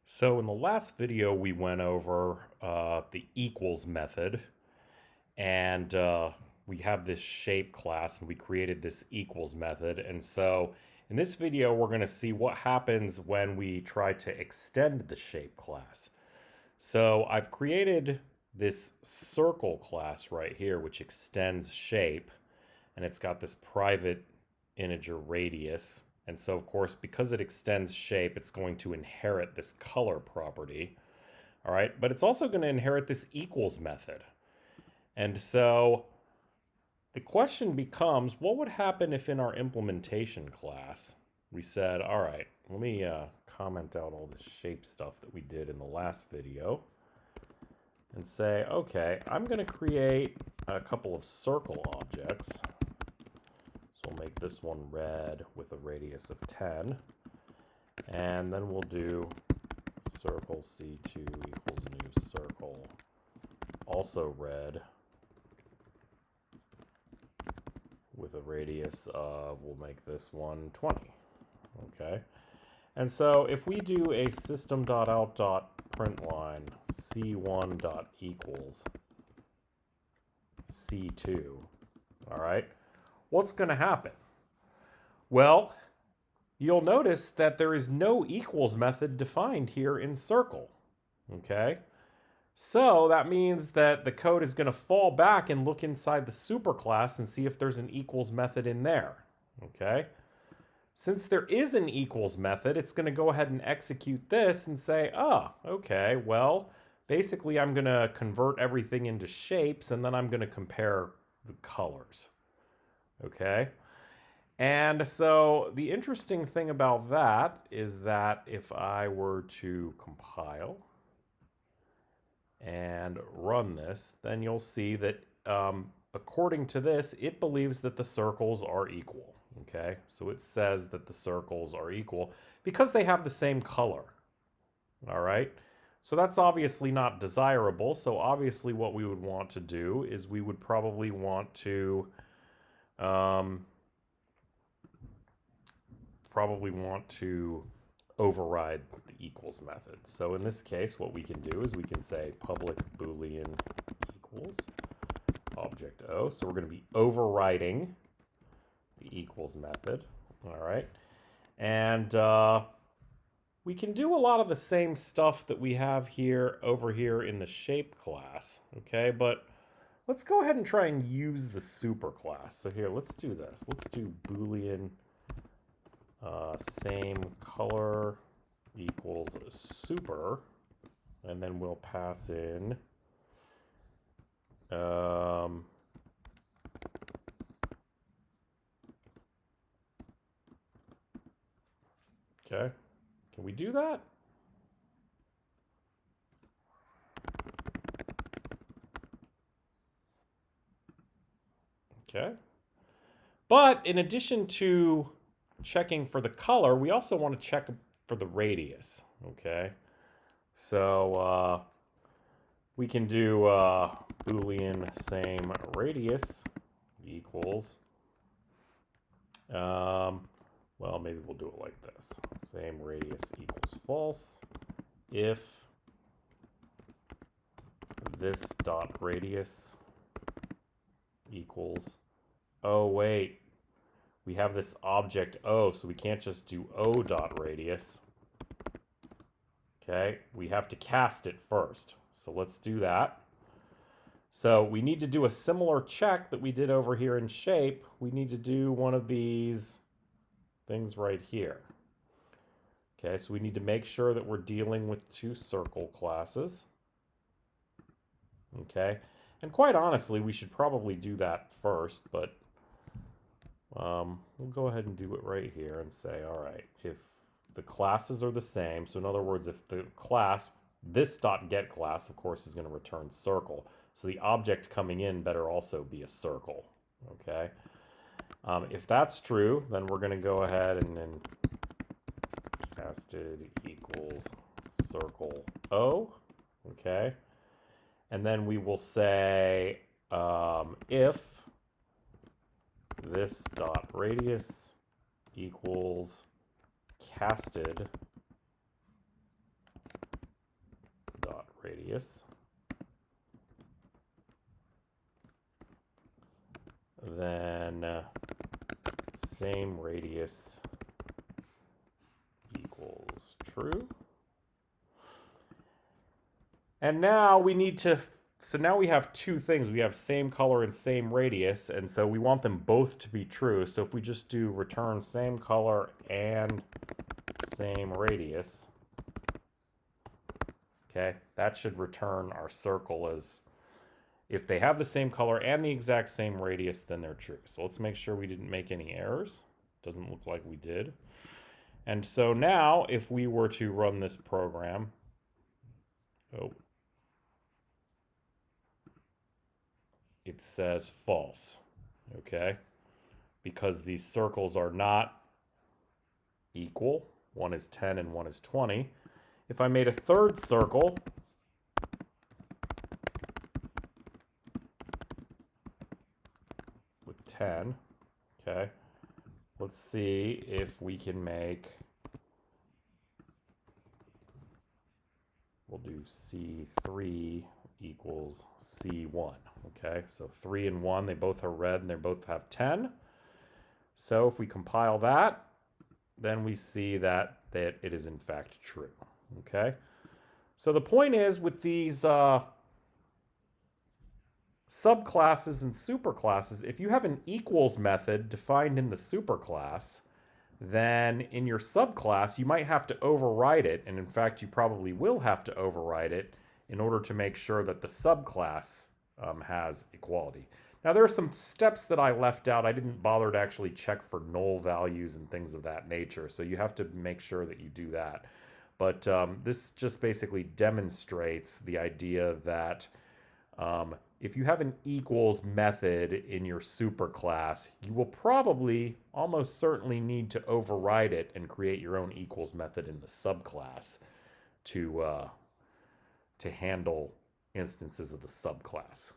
So in the last video, we went over the equals method, and we have this shape class, and we created this equals method. And so in this video, we're going to see what happens when we try to extend the shape class. So I've created this circle class right here, which extends shape, and it's got this private integer radius. And so, of course, because it extends shape, it's going to inherit this color property. All right, but it's also going to inherit this equals method. And so the question becomes, what would happen if in our implementation class we said, all right, let me comment out all this shape stuff that we did in the last video and say, okay, I'm going to create a couple of circle objects. So we'll make this one red with a radius of 10. And then we'll do circle C2 equals new circle, also red, with a radius of, we'll make this one 20. Okay. And so if we do a system.out.println c1.equals c2, all right, what's going to happen? Well, you'll notice that there is no equals method defined here in circle. Okay? So that means that the code is going to fall back and look inside the superclass and see if there's an equals method in there. Okay? Since there is an equals method, it's going to go ahead and execute this and say, okay, well, basically I'm going to convert everything into shapes and then I'm going to compare the colors. Okay? And so the interesting thing about that is that if I were to compile and run this, then you'll see that according to this, it believes that the circles are equal. Okay, so it says that the circles are equal because they have the same color. All right, so that's obviously not desirable. So obviously what we would want to do is we would probably want to override the equals method. So in this case, what we can do is we can say public boolean equals object O. So we're going to be overriding the equals method. All right. And we can do a lot of the same stuff that we have here over here in the shape class. Okay, but let's go ahead and try and use the super class. So here, let's do this. Let's do boolean same color equals super, and then we'll pass in okay, can we do that? Okay, but in addition to checking for the color, we also want to check for the radius. Okay, so we can do boolean same radius equals well, maybe we'll do it like this. Same radius equals false if this dot radius equals, oh wait, we have this object O, so we can't just do O dot radius. Okay, we have to cast it first. So let's do that. So we need to do a similar check that we did over here in shape. We need to do one of these things right here. Okay, so we need to make sure that we're dealing with two circle classes. Okay, and quite honestly, we should probably do that first, but we'll go ahead and do it right here and say, all right, if the classes are the same, so in other words, if the class, this dot get class, of course, is going to return circle. So the object coming in better also be a circle. Okay. If that's true, then we're going to go ahead and then casted equals circle O. Okay. And then we will say if this dot radius equals casted radius, then same radius equals true. And now we need to, so now we have two things. We have same color and same radius, and so we want them both to be true. So if we just do return same color and same radius, okay, that should return our circle as, if they have the same color and the exact same radius, then they're true. So let's make sure we didn't make any errors. Doesn't look like we did. And so now if we were to run this program, it says false, okay? Because these circles are not equal. One is 10 and one is 20. If I made a third circle, with 10, okay? Let's see if we can make, we'll do C3 equals C1, okay? So 3 and 1, they both are red and they both have 10. So if we compile that, then we see that it is in fact true, okay? So the point is, with these subclasses and superclasses, if you have an equals method defined in the superclass, then in your subclass you might have to override it, and in fact you probably will have to override it in order to make sure that the subclass has equality. Now there are some steps that I left out. I didn't bother to actually check for null values and things of that nature, so you have to make sure that you do that. But this just basically demonstrates the idea that if you have an equals method in your superclass, you will probably almost certainly need to override it and create your own equals method in the subclass to handle instances of the subclass.